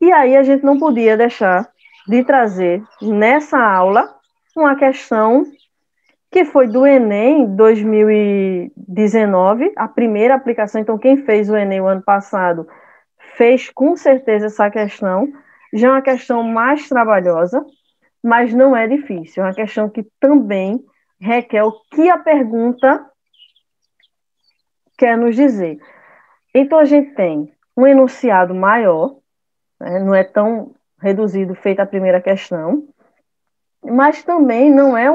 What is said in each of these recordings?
E aí a gente não podia deixar de trazer nessa aula uma questão que foi do Enem 2019, a primeira aplicação. Então, quem fez o Enem o ano passado fez com certeza essa questão. Já é uma questão mais trabalhosa, mas não é difícil. É uma questão que também requer o que a pergunta quer nos dizer. Então, a gente tem um enunciado maior, né, não é tão reduzido feita a primeira questão, mas também não é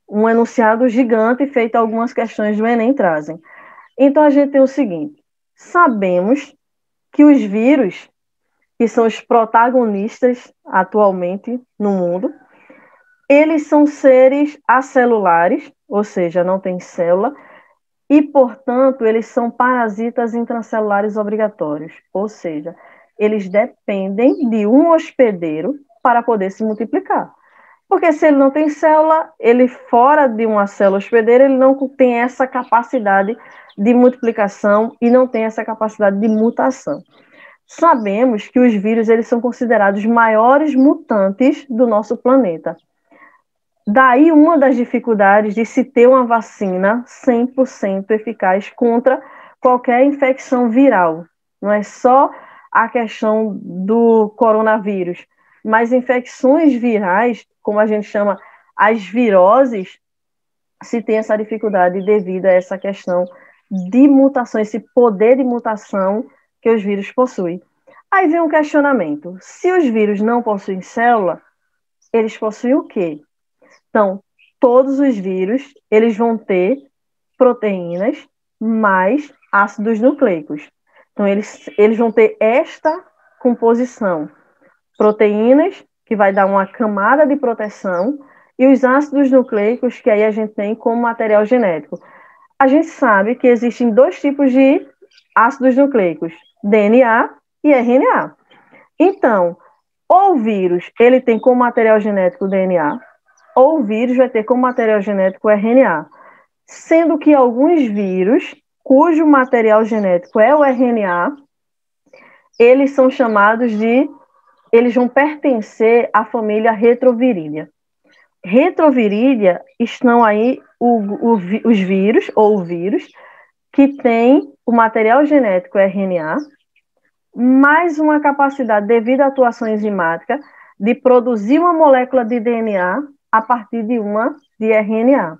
um enunciado gigante feito algumas questões do Enem trazem. Então, a gente tem o seguinte: sabemos que os vírus, que são os protagonistas atualmente no mundo, eles são seres acelulares, ou seja, não tem célula, e, portanto, eles são parasitas intracelulares obrigatórios, ou seja, eles dependem de um hospedeiro para poder se multiplicar. Porque se ele não tem célula, ele fora de uma célula hospedeira, ele não tem essa capacidade de multiplicação e não tem essa capacidade de mutação. Sabemos que os vírus eles são considerados maiores mutantes do nosso planeta. Daí uma das dificuldades de se ter uma vacina 100% eficaz contra qualquer infecção viral. Não é só a questão do coronavírus, mas infecções virais, como a gente chama as viroses, se tem essa dificuldade devido a essa questão de mutação, esse poder de mutação que os vírus possuem. Aí vem um questionamento: se os vírus não possuem célula, eles possuem o quê? Então, todos os vírus, eles vão ter proteínas mais ácidos nucleicos. Então, eles vão ter esta composição: proteínas, que vai dar uma camada de proteção, e os ácidos nucleicos, que aí a gente tem como material genético. A gente sabe que existem dois tipos de ácidos nucleicos: DNA e RNA. Então, ou o vírus, ele tem como material genético DNA, ou o vírus vai ter como material genético RNA. Sendo que alguns vírus, cujo material genético é o RNA, eles são chamados de... eles vão pertencer à família retrovirídea. Retrovirídea estão aí os vírus, ou o vírus, que tem o material genético RNA, mais uma capacidade, devido à atuação enzimática, de produzir uma molécula de DNA a partir de uma de RNA.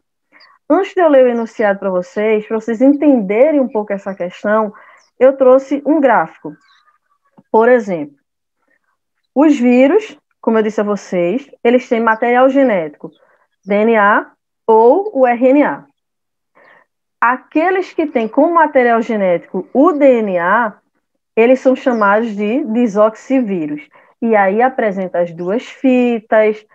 Antes de eu ler o enunciado para vocês entenderem um pouco essa questão, eu trouxe um gráfico. Por exemplo, os vírus, como eu disse a vocês, eles têm material genético, DNA ou o RNA. Aqueles que têm como material genético o DNA, eles são chamados de desoxivírus. E aí apresenta as duas fitas.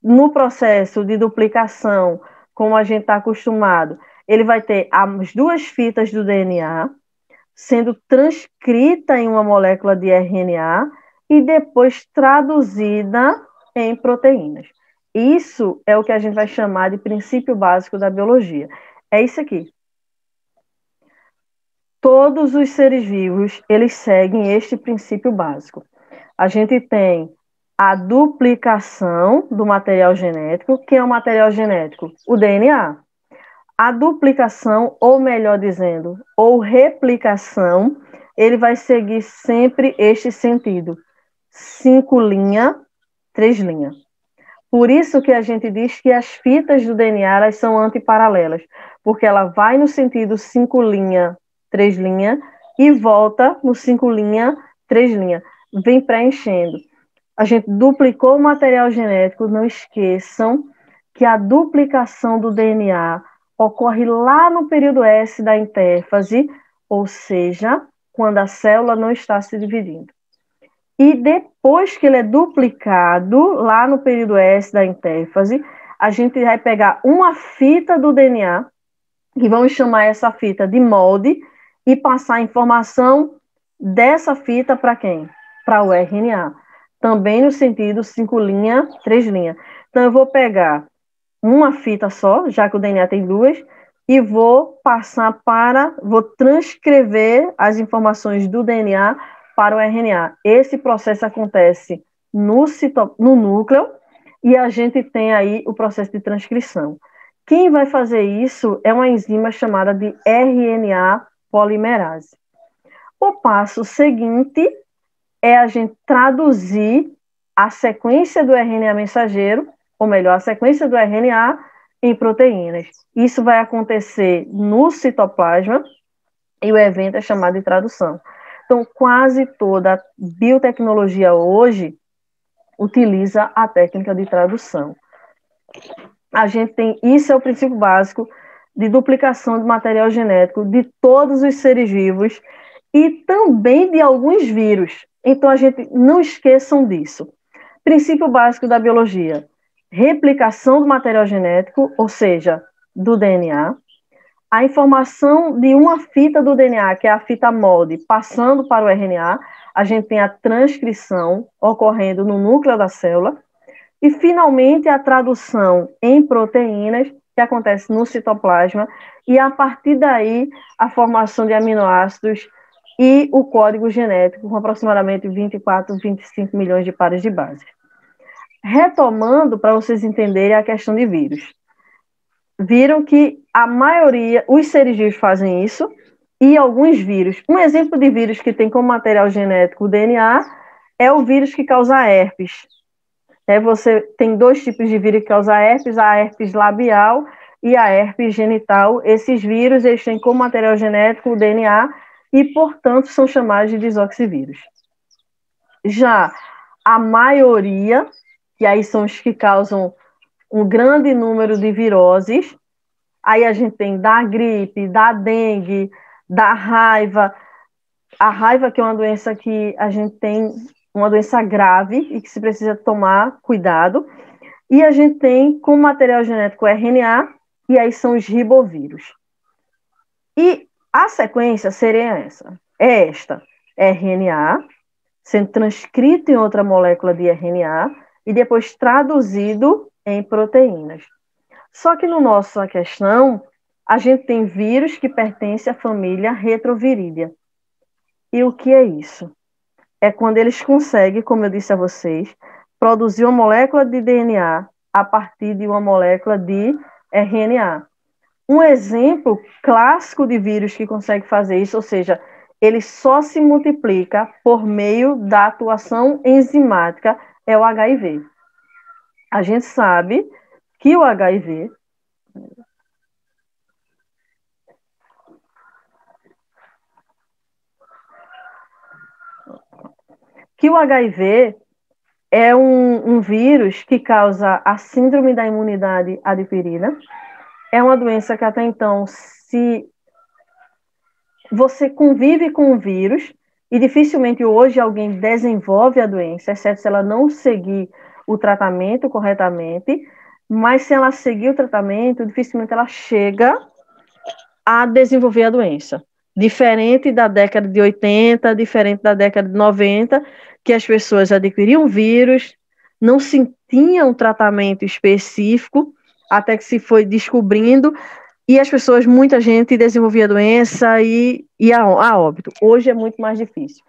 No processo de duplicação, como a gente está acostumado, ele vai ter as duas fitas do DNA sendo transcrita em uma molécula de RNA e depois traduzida em proteínas. Isso é o que a gente vai chamar de princípio básico da biologia. É isso aqui. Todos os seres vivos, eles seguem este princípio básico. A gente tem a duplicação do material genético. Que é o material genético? O DNA. A duplicação, ou melhor dizendo, ou replicação, ele vai seguir sempre este sentido: 5 linhas, 3 linhas. Por isso que a gente diz que as fitas do DNA elas são antiparalelas, porque ela vai no sentido 5 linhas, 3 linhas, e volta no 5 linhas, 3 linhas. Vem preenchendo. A gente duplicou o material genético, não esqueçam que a duplicação do DNA ocorre lá no período S da intérfase, ou seja, quando a célula não está se dividindo. E depois que ele é duplicado, lá no período S da intérfase, a gente vai pegar uma fita do DNA, e vamos chamar essa fita de molde, e passar a informação dessa fita para quem? Para o RNA. Também no sentido 5 linhas, 3 linhas. Então, eu vou pegar uma fita só, já que o DNA tem duas, e vou transcrever as informações do DNA para o RNA. Esse processo acontece no núcleo e a gente tem aí o processo de transcrição. Quem vai fazer isso é uma enzima chamada de RNA polimerase. O passo seguinte é a gente traduzir a sequência do RNA mensageiro, ou melhor, a sequência do RNA em proteínas. Isso vai acontecer no citoplasma e o evento é chamado de tradução. Então, quase toda a biotecnologia hoje utiliza a técnica de tradução. A gente tem, isso é o princípio básico de duplicação de material genético de todos os seres vivos e também de alguns vírus. Então, a gente não esqueçam disso. Princípio básico da biologia: replicação do material genético, ou seja, do DNA, a informação de uma fita do DNA, que é a fita molde, passando para o RNA, a gente tem a transcrição ocorrendo no núcleo da célula, e, finalmente, a tradução em proteínas, que acontece no citoplasma, e, a partir daí, a formação de aminoácidos e o código genético, com aproximadamente 24, 25 milhões de pares de base. Retomando, para vocês entenderem a questão de vírus. Viram que a maioria, os seres vivos fazem isso, e alguns vírus. Um exemplo de vírus que tem como material genético o DNA é o vírus que causa herpes. Você tem dois tipos de vírus que causam herpes, a herpes labial e a herpes genital. Esses vírus, eles têm como material genético o DNA e, portanto, são chamados de desoxivírus. Já a maioria, que aí são os que causam um grande número de viroses, aí a gente tem da gripe, da dengue, da raiva. A raiva, que é uma doença que a gente tem, uma doença grave e que se precisa tomar cuidado. E a gente tem como material genético RNA, e aí são os ribovírus. E a sequência seria essa. É esta: RNA sendo transcrito em outra molécula de RNA e depois traduzido em proteínas. Só que no nossa questão, a gente tem vírus que pertencem à família retrovirídea. E o que é isso? É quando eles conseguem, como eu disse a vocês, produzir uma molécula de DNA a partir de uma molécula de RNA. Um exemplo clássico de vírus que consegue fazer isso, ou seja, ele só se multiplica por meio da atuação enzimática, é o HIV. A gente sabe que o HIV é um vírus que causa a síndrome da imunidade adquirida. É uma doença que até então, se você convive com o vírus, e dificilmente hoje alguém desenvolve a doença, exceto se ela não seguir o tratamento corretamente, mas se ela seguir o tratamento, dificilmente ela chega a desenvolver a doença. Diferente da década de 80, diferente da década de 90, que as pessoas adquiriam vírus, não se tinha um tratamento específico, até que se foi descobrindo, e as pessoas, muita gente desenvolvia a doença e ia a óbito. Hoje é muito mais difícil.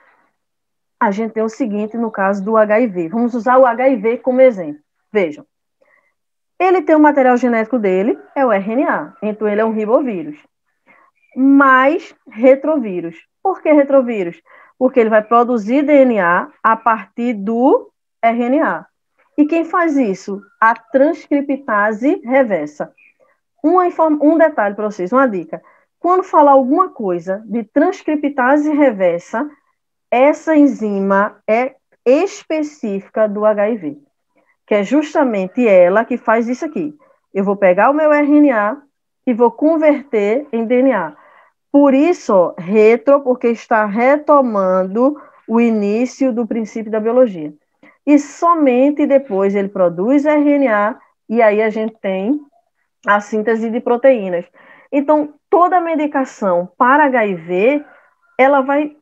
A gente tem o seguinte no caso do HIV. Vamos usar o HIV como exemplo. Vejam. Ele tem o material genético dele, é o RNA, então ele é um ribovírus. Mais retrovírus. Por que retrovírus? Porque ele vai produzir DNA a partir do RNA. E quem faz isso? A transcriptase reversa. Um detalhe para vocês, uma dica. Quando falar alguma coisa de transcriptase reversa, essa enzima é específica do HIV, que é justamente ela que faz isso aqui. Eu vou pegar o meu RNA e vou converter em DNA. Por isso, retro, porque está retomando o início do princípio da biologia. E somente depois ele produz RNA e aí a gente tem a síntese de proteínas. Então, toda medicação para HIV, ela vai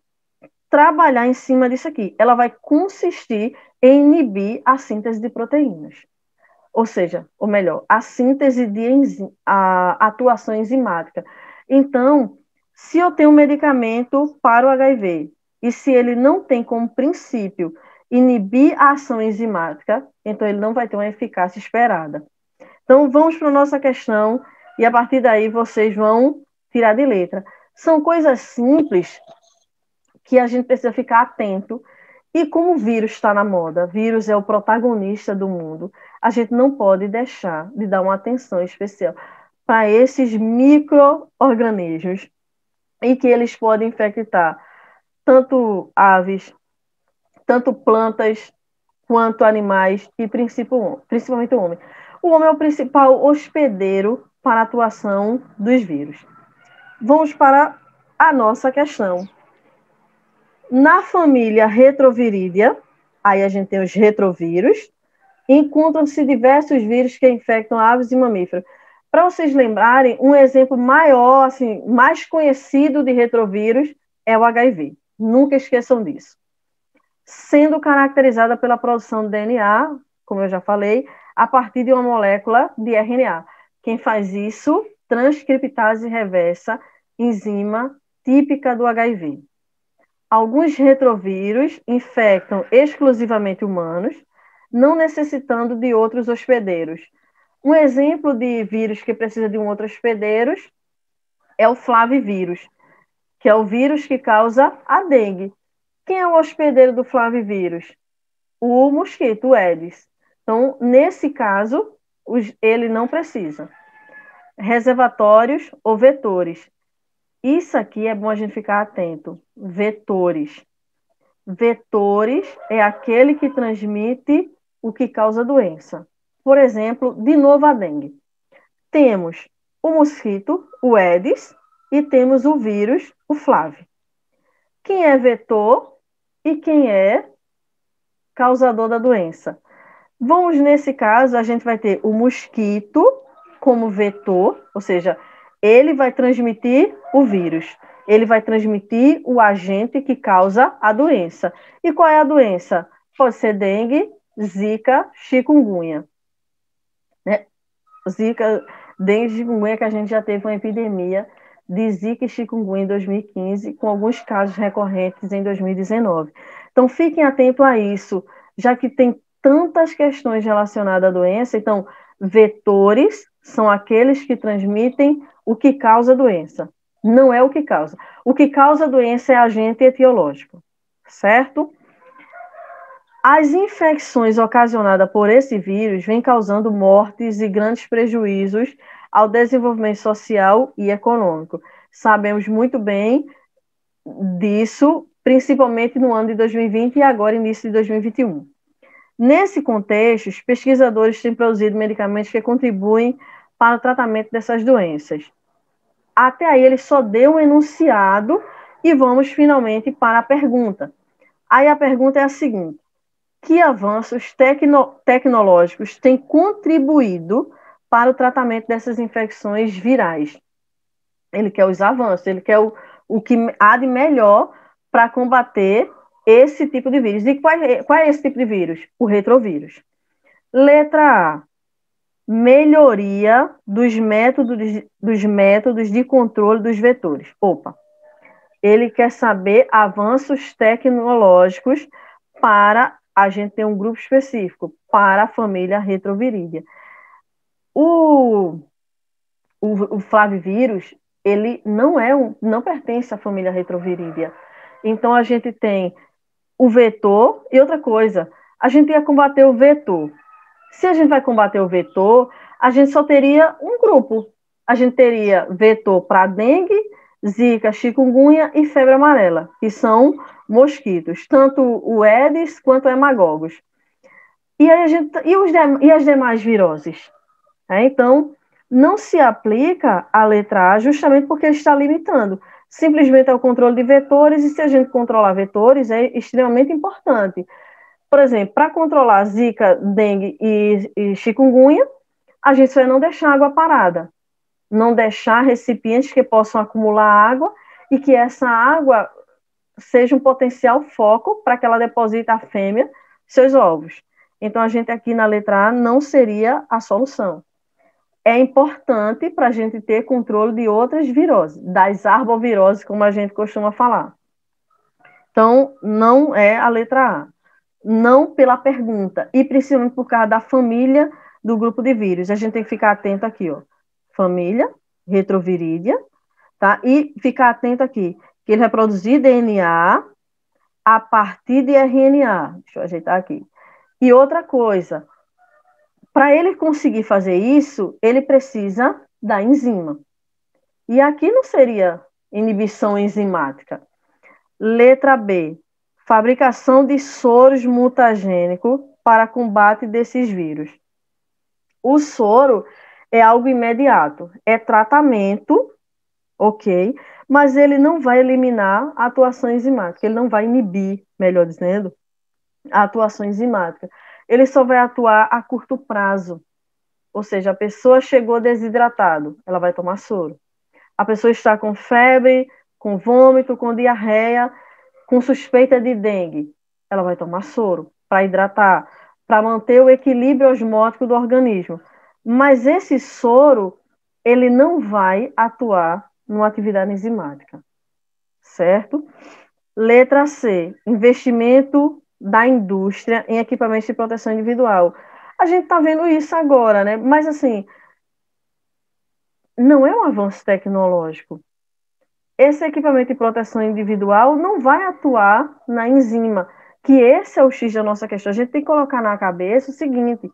trabalhar em cima disso aqui. Ela vai consistir em inibir a síntese de proteínas. Ou seja, ou melhor, a síntese de a atuação enzimática. Então, se eu tenho um medicamento para o HIV e se ele não tem como princípio inibir a ação enzimática, então ele não vai ter uma eficácia esperada. Então, vamos para a nossa questão, e a partir daí vocês vão tirar de letra. São coisas simples que a gente precisa ficar atento. E como o vírus está na moda, vírus é o protagonista do mundo, a gente não pode deixar de dar uma atenção especial para esses micro-organismos e que eles podem infectar tanto aves, tanto plantas, quanto animais e principalmente o homem. O homem é o principal hospedeiro para a atuação dos vírus. Vamos para a nossa questão. Na família Retrovirídea, aí a gente tem os retrovírus, encontram-se diversos vírus que infectam aves e mamíferos. Para vocês lembrarem, um exemplo maior, assim, mais conhecido de retrovírus é o HIV. Nunca esqueçam disso. Sendo caracterizada pela produção de DNA, como eu já falei, a partir de uma molécula de RNA. Quem faz isso? Transcriptase reversa, enzima típica do HIV. Alguns retrovírus infectam exclusivamente humanos, não necessitando de outros hospedeiros. Um exemplo de vírus que precisa de um outro hospedeiro é o flavivírus, que é o vírus que causa a dengue. Quem é o hospedeiro do flavivírus? O mosquito, o Aedes. Então, nesse caso, ele não precisa. Reservatórios ou vetores. Isso aqui é bom a gente ficar atento. Vetores. Vetores é aquele que transmite o que causa doença. Por exemplo, de novo a dengue. Temos o mosquito, o Aedes, e temos o vírus, o Flávio. Quem é vetor e quem é causador da doença? Vamos, nesse caso, a gente vai ter o mosquito como vetor, ou seja, ele vai transmitir o vírus. Ele vai transmitir o agente que causa a doença. E qual é a doença? Pode ser dengue, zika, chikungunya. Né? Zika, dengue e chikungunya, que a gente já teve uma epidemia de zika e chikungunya em 2015, com alguns casos recorrentes em 2019. Então, fiquem atentos a isso, já que tem tantas questões relacionadas à doença. Então, vetores são aqueles que transmitem o que causa a doença. Não é o que causa. O que causa a doença é agente etiológico, certo? As infecções ocasionadas por esse vírus vêm causando mortes e grandes prejuízos ao desenvolvimento social e econômico. Sabemos muito bem disso, principalmente no ano de 2020 e agora início de 2021. Nesse contexto, os pesquisadores têm produzido medicamentos que contribuem para o tratamento dessas doenças. Até aí ele só deu um enunciado e vamos finalmente para a pergunta. Aí a pergunta é a seguinte: que avanços tecnológicos têm contribuído para o tratamento dessas infecções virais? Ele quer os avanços, ele quer o que há de melhor para combater esse tipo de vírus. E qual é esse tipo de vírus? O retrovírus. Letra A: melhoria dos métodos de controle dos vetores. Opa! Ele quer saber avanços tecnológicos para a gente ter um grupo específico, para a família retrovirídea. O flavivírus, ele não pertence à família retrovirídea. Então, a gente tem o vetor e outra coisa, a gente ia combater o vetor. Se a gente vai combater o vetor, a gente só teria um grupo. A gente teria vetor para dengue, zika, chikungunya e febre amarela, que são mosquitos, tanto o Aedes quanto o hemagogos. E as demais viroses? Então, não se aplica a letra A justamente porque ele está limitando. Simplesmente é o controle de vetores, e se a gente controlar vetores, é extremamente importante. Por exemplo, para controlar zika, dengue e chikungunya, a gente vai não deixar água parada, não deixar recipientes que possam acumular água e que essa água seja um potencial foco para que ela deposite a fêmea seus ovos. Então, a gente aqui na letra A não seria a solução. É importante para a gente ter controle de outras viroses, das arboviroses, como a gente costuma falar. Então, não é a letra A. Não pela pergunta, e principalmente por causa da família do grupo de vírus. A gente tem que ficar atento aqui, ó. Família, retrovirídea, tá? E ficar atento aqui, que ele vai produzir DNA a partir de RNA. Deixa eu ajeitar aqui. E outra coisa, para ele conseguir fazer isso, ele precisa da enzima. E aqui não seria inibição enzimática. Letra B, fabricação de soros mutagênicos para combate desses vírus. O soro é algo imediato, é tratamento, ok, mas ele não vai eliminar a atuação enzimática, ele não vai inibir, melhor dizendo, a atuação enzimática. Ele só vai atuar a curto prazo, ou seja, a pessoa chegou desidratado, ela vai tomar soro. A pessoa está com febre, com vômito, com diarreia, com suspeita de dengue, ela vai tomar soro para hidratar, para manter o equilíbrio osmótico do organismo. Mas esse soro, ele não vai atuar numa atividade enzimática, certo? Letra C, investimento da indústria em equipamentos de proteção individual. A gente está vendo isso agora, né? Mas, assim, não é um avanço tecnológico. Esse equipamento de proteção individual não vai atuar na enzima, que esse é o X da nossa questão. A gente tem que colocar na cabeça o seguinte: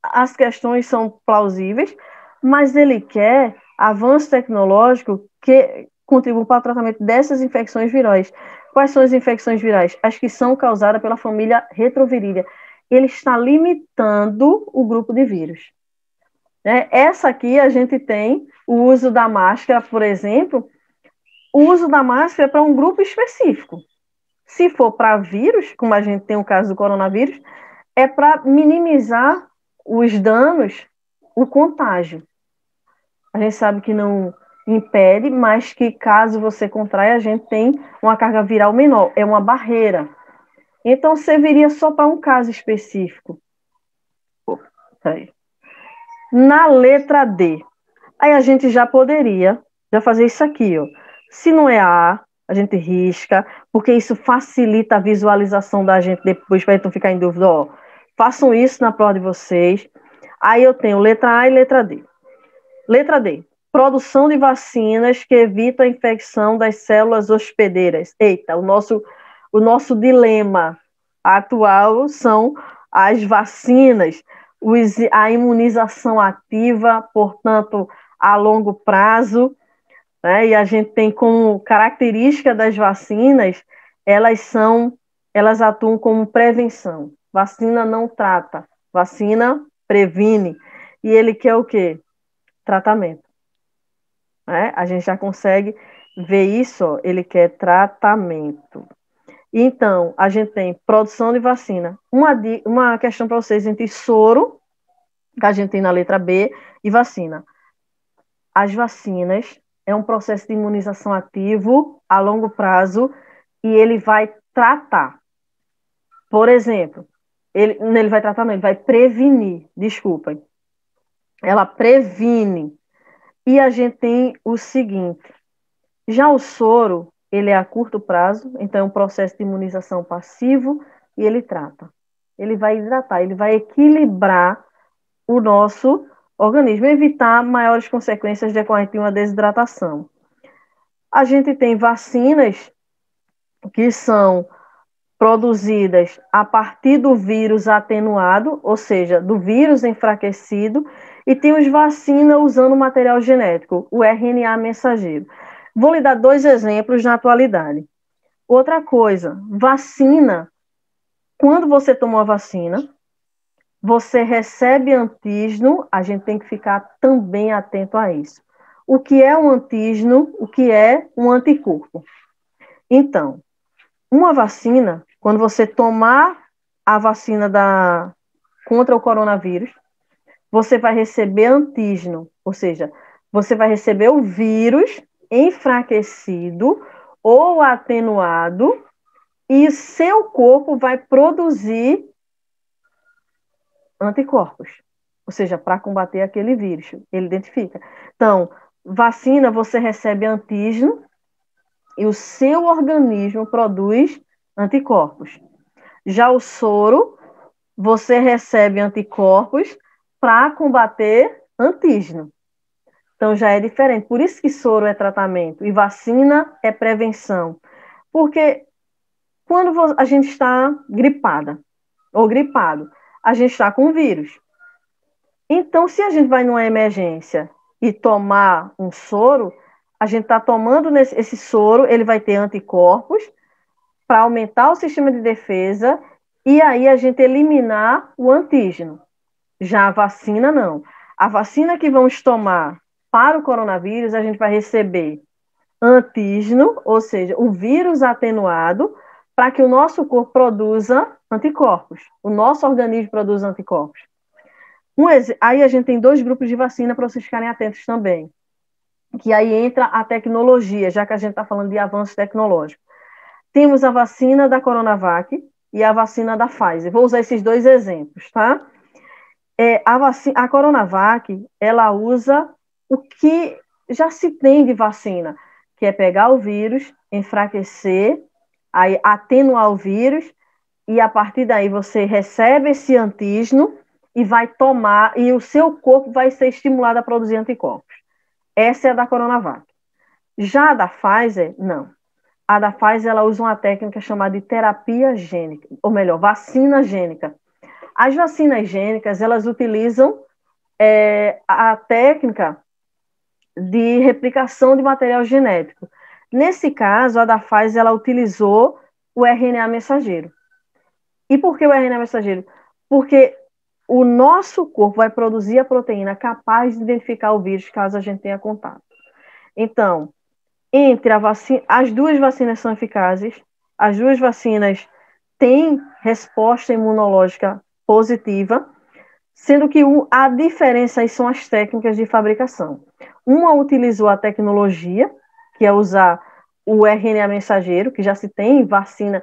as questões são plausíveis, mas ele quer avanço tecnológico que contribua para o tratamento dessas infecções virais. Quais são as infecções virais? As que são causadas pela família retrovirídea. Ele está limitando o grupo de vírus. Essa aqui a gente tem o uso da máscara, por exemplo. O uso da máscara é para um grupo específico. Se for para vírus, como a gente tem o caso do coronavírus, é para minimizar os danos, o contágio. A gente sabe que não impede, mas que caso você contraia, a gente tem uma carga viral menor, é uma barreira. Então, serviria só para um caso específico. Na letra D, aí a gente já poderia fazer isso aqui, ó. Se não é a gente risca, porque isso facilita a visualização da gente depois, para a gente não ficar em dúvida, ó. Façam isso na prova de vocês. Aí eu tenho letra A e letra D. Letra D, produção de vacinas que evitam a infecção das células hospedeiras. Eita, o nosso dilema atual são as vacinas, a imunização ativa, portanto, a longo prazo, né? E a gente tem como característica das vacinas, elas atuam como prevenção. Vacina não trata, vacina previne. E ele quer o quê? Tratamento. Né? A gente já consegue ver isso, ó, ele quer tratamento. Então, a gente tem produção de vacina. Uma questão para vocês entre soro, que a gente tem na letra B, e vacina. As vacinas é um processo de imunização ativo a longo prazo e ele vai tratar. Por exemplo, ele vai tratar, não, ele vai prevenir, desculpem. Ela previne. E a gente tem o seguinte, já o soro, ele é a curto prazo, então é um processo de imunização passivo e ele trata. Ele vai hidratar, ele vai equilibrar o nosso organismo, evitar maiores consequências decorrentes de uma desidratação. A gente tem vacinas que são produzidas a partir do vírus atenuado, ou seja, do vírus enfraquecido, e tem os vacinas usando material genético, o RNA mensageiro. Vou lhe dar 2 exemplos na atualidade. Outra coisa, vacina. Quando você toma uma vacina, você recebe antígeno, a gente tem que ficar também atento a isso. O que é um antígeno? O que é um anticorpo? Então, uma vacina, quando você tomar a vacina contra o coronavírus, você vai receber antígeno, ou seja, você vai receber o vírus enfraquecido ou atenuado e seu corpo vai produzir anticorpos, ou seja, para combater aquele vírus, ele identifica. Então, vacina, você recebe antígeno e o seu organismo produz anticorpos. Já o soro, você recebe anticorpos para combater antígeno. Então já é diferente. Por isso que soro é tratamento e vacina é prevenção. Porque quando a gente está gripada ou gripado, a gente está com vírus. Então, se a gente vai numa emergência e tomar um soro, a gente está tomando esse soro, ele vai ter anticorpos para aumentar o sistema de defesa e aí a gente eliminar o antígeno. Já a vacina, não. A vacina que vamos tomar para o coronavírus, a gente vai receber antígeno, ou seja, o vírus atenuado, para que o nosso corpo produza anticorpos. O nosso organismo produza anticorpos. Aí a gente tem 2 grupos de vacina para vocês ficarem atentos também. Que aí entra a tecnologia, já que a gente está falando de avanço tecnológico. Temos a vacina da Coronavac e a vacina da Pfizer. Vou usar esses 2 exemplos, tá? A Coronavac, ela usa o que já se tem de vacina, que é pegar o vírus, enfraquecer, aí atenuar o vírus, e a partir daí você recebe esse antígeno e vai tomar, e o seu corpo vai ser estimulado a produzir anticorpos. Essa é a da Coronavac. Já a da Pfizer, não. A da Pfizer, ela usa uma técnica chamada de terapia gênica, ou melhor, vacina gênica. As vacinas gênicas, elas utilizam a técnica de replicação de material genético. Nesse caso, a da Pfizer, ela utilizou o RNA mensageiro. E por que o RNA mensageiro? Porque o nosso corpo vai produzir a proteína capaz de identificar o vírus caso a gente tenha contato. Então, as 2 vacinas são eficazes, as 2 vacinas têm resposta imunológica positiva, sendo que a diferença aí são as técnicas de fabricação. Uma utilizou a tecnologia, que é usar o RNA mensageiro, que já se tem vacina.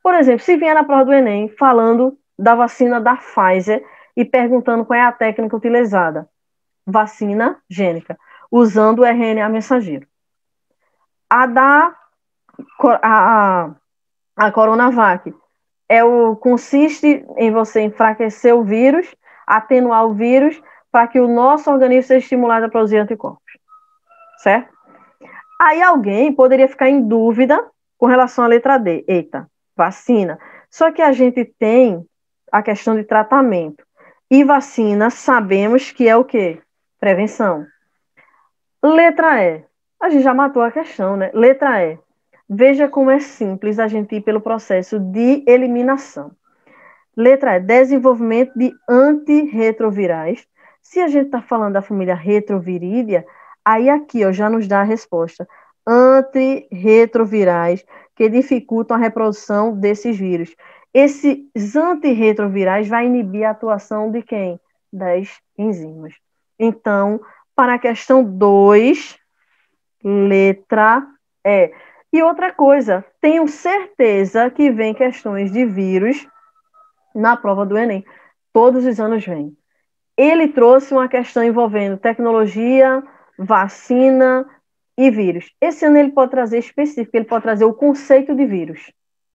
Por exemplo, se vier na prova do Enem falando da vacina da Pfizer e perguntando qual é a técnica utilizada, vacina gênica, usando o RNA mensageiro. A Coronavac consiste em você enfraquecer o vírus, atenuar o vírus, para que o nosso organismo seja estimulado a produzir anticorpos. Certo? Aí alguém poderia ficar em dúvida com relação à letra D. Eita, vacina. Só que a gente tem a questão de tratamento. E vacina, sabemos que é o quê? Prevenção. Letra E. A gente já matou a questão, né? Letra E. Veja como é simples a gente ir pelo processo de eliminação. Letra E. Desenvolvimento de antirretrovirais. Se a gente está falando da família retrovirídea, aí aqui ó, já nos dá a resposta. Antirretrovirais que dificultam a reprodução desses vírus. Esses antirretrovirais vão inibir a atuação de quem? Das enzimas. Então, para a questão 2, letra E. E outra coisa, tenho certeza que vem questões de vírus na prova do Enem. Todos os anos vem. Ele trouxe uma questão envolvendo tecnologia, vacina e vírus. Esse ano ele pode trazer específico, ele pode trazer o conceito de vírus.